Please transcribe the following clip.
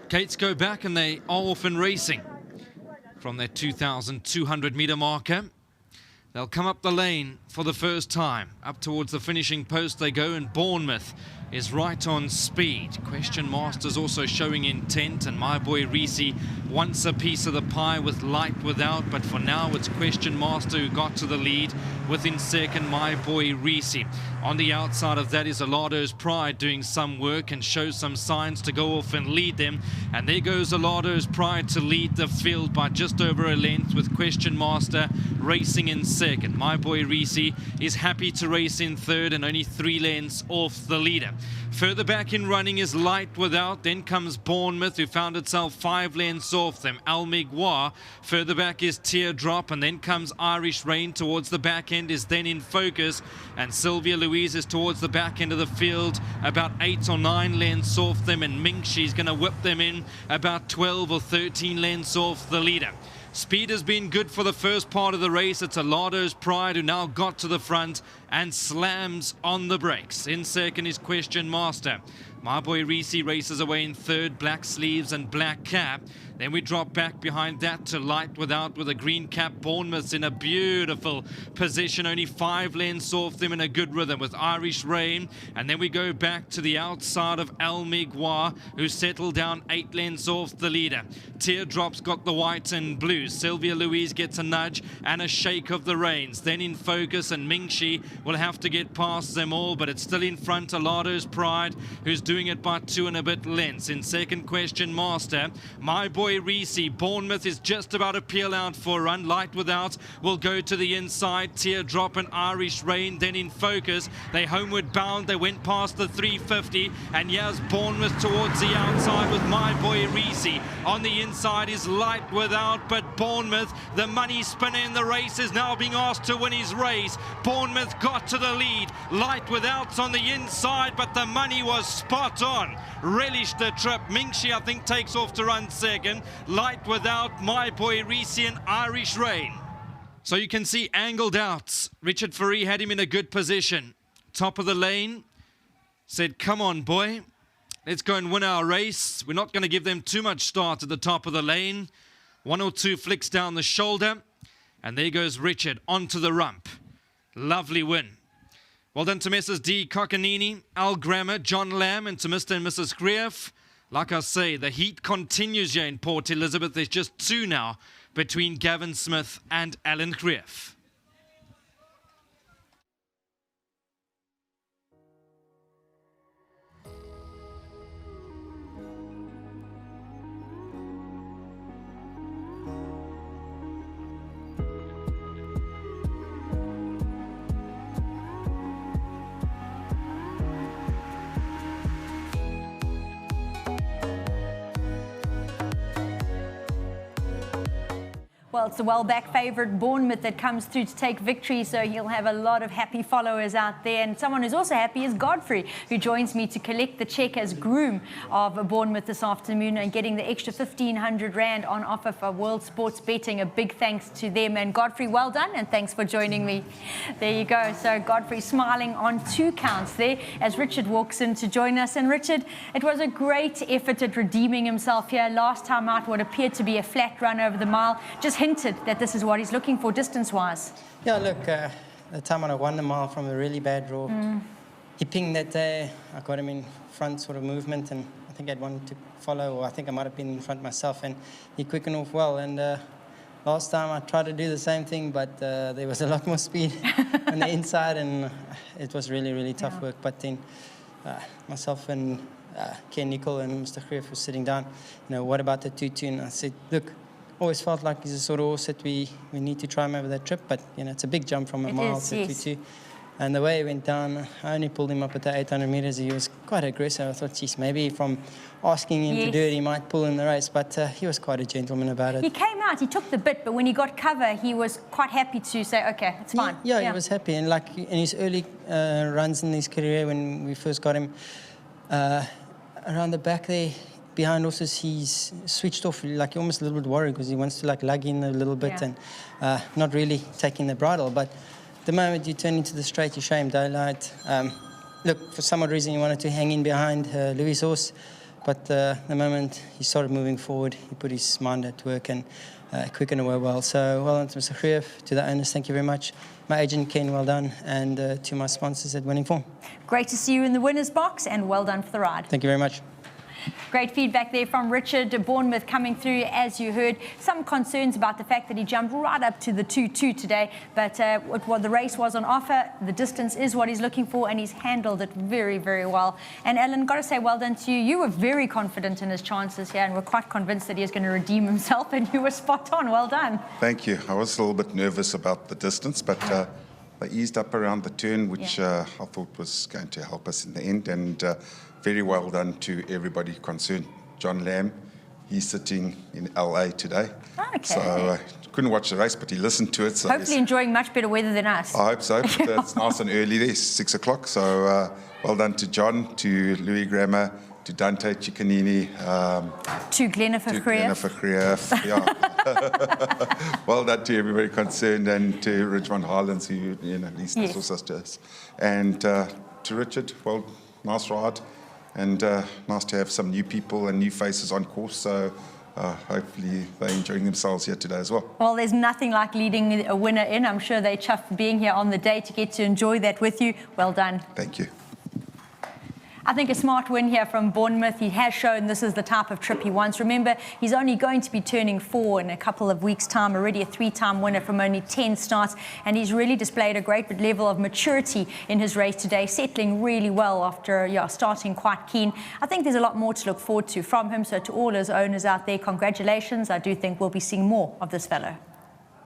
Gates go back and they are off and racing from their 2,200 metre marker. They'll come up the lane for the first time. Up towards the finishing post they go, and Bournemouth is right on speed. Question Master's also showing intent, and My Boy Reese wants a piece of the pie with Light Without, but for now it's Question Master who got to the lead. Within second, My Boy Reese. On the outside of that is Alado's Pride doing some work and shows some signs to go off and lead them. And there goes Alado's Pride to lead the field by just over a length, with Question Master racing in second. My Boy Reese is happy to race in third and only 3 lengths off the leader. Further back in running is Light Without. Then comes Bournemouth, who found itself 5 lengths off them. Almigua. Further back is Teardrop, and then comes Irish Rain towards the back end, is then In Focus, and Sylvia Louise is towards the back end of the field, about 8 or 9 lengths off them, and Minkshi's going to whip them in about 12 or 13 lengths off the leader. Speed has been good for the first part of the race. It's Alado's Pride who now got to the front and slams on the brakes. In second is Question Master. My Boy Reese races away in third, Black Sleeves and Black Cap. Then we drop back behind that to Light Without with a green cap. Bournemouth's in a beautiful position, only 5 lengths off them in a good rhythm with Irish Rain. And then we go back to the outside of Almigua, who settled down 8 lengths off the leader. Teardrop's got the white and blue. Sylvia Louise gets a nudge and a shake of the reins. Then In Focus, and Mingshi will have to get past them all, but it's still in front, Alado's Pride, who's doing it by 2 and a bit lengths. In second, Question Master. My Boy Reese. Bournemouth is just about to peel out for a run. Light Without will go to the inside. Teardrop and Irish Rain then In Focus. They homeward bound. They went past the 350, and here's Bournemouth towards the outside with My Boy Reese. On the inside is Light Without, but Bournemouth, the money spinner in the race, is now being asked to win his race. Bournemouth got to the lead. Light Without's on the inside, but the money was spot on. Relished the trip. Mingshi, I think, takes off to run second. Light Without, My Boy Reese and Irish Rain. So you can see angled outs. Richard Fourie had him in a good position. Top of the lane. Said, come on, boy. Let's go and win our race. We're not going to give them too much start at the top of the lane. 1 or 2 flicks down the shoulder. And there goes Richard onto the rump. Lovely win. Well done to Messrs. D. Coccanini, Al Grammer, John Lamb, and to Mr. and Mrs. Greif. Like I say, the heat continues here in Port Elizabeth. There's just 2 now between Gavin Smith and Alan Greif. Well, it's the well-back favourite Bournemouth that comes through to take victory, so he'll have a lot of happy followers out there. And someone who's also happy is Godfrey, who joins me to collect the cheque as groom of Bournemouth this afternoon and getting the extra 1,500 Rand on offer for World Sports Betting. A big thanks to them. And Godfrey, well done, and thanks for joining me. There you go. So Godfrey smiling on 2 counts there as Richard walks in to join us. And Richard, it was a great effort at redeeming himself here. Last time out, what appeared to be a flat run over the mile, just hinted that this is what he's looking for distance-wise. Yeah, look, the time when I won the mile from a really bad draw, he pinged that day. I got him in front sort of movement, and I think I'd wanted to follow, or I think I might have been in front myself, and he quickened off well. And last time I tried to do the same thing, but there was a lot more speed on the inside, and it was really, really tough work. But then myself and Ken Nicol and Mr. Greif were sitting down, you know, what about the 2-2? And I said, look, always felt like he's a sort of horse that we need to try him over that trip, but you know, it's a big jump from a mile to 2-2. And the way he went down, I only pulled him up at the 800 meters. He was quite aggressive. I thought, geez, maybe from asking him to do it, he might pull in the race. But he was quite a gentleman about it. He came out, he took the bit, but when he got cover, he was quite happy to say, okay, it's fine. Yeah, he was happy. And like in his early runs in his career, when we first got him around the back there, behind horses, he's switched off, like almost a little bit worried because he wants to like lug in a little bit and not really taking the bridle. But the moment you turn into the straight, you show him daylight. Look, for some odd reason, he wanted to hang in behind Louis' horse. But the moment he started moving forward, he put his mind at work and quickened away well. So well done to Mr. Khreev, to the owners, thank you very much. My agent, Ken, well done. And to my sponsors at Winning Form. Great to see you in the winner's box, and well done for the ride. Thank you very much. Great feedback there from Richard. Bournemouth coming through, as you heard. Some concerns about the fact that he jumped right up to the 2-2 today, but what the race was on offer, the distance is what he's looking for, and he's handled it very, very well. And Alan, got to say well done to you. You were very confident in his chances here and were quite convinced that he was going to redeem himself, and you were spot on. Well done. Thank you. I was a little bit nervous about the distance, but they eased up around the turn, which I thought was going to help us in the end, and very well done to everybody concerned. John Lamb, he's sitting in LA today. Okay. So couldn't watch the race, but he listened to it. So hopefully enjoying much better weather than us. I hope so. But it's nice and early there, 6 o'clock. So well done to John, to Louis Grammer, to Dante Ciccanini. To Glennifer Khreev. Yeah. Well done to everybody concerned, and to Ridgemont Highlands, who listened to us. And to Richard, well, nice ride. And nice to have some new people and new faces on course. So hopefully they're enjoying themselves here today as well. Well, there's nothing like leading a winner in. I'm sure they're chuffed being here on the day to get to enjoy that with you. Well done. Thank you. I think a smart win here from Bournemouth. He has shown this is the type of trip he wants. Remember, he's only going to be turning 4 in a couple of weeks' time, already a 3-time winner from only 10 starts, and he's really displayed a great level of maturity in his race today, settling really well after starting quite keen. I think there's a lot more to look forward to from him, so to all his owners out there, congratulations. I do think we'll be seeing more of this fellow.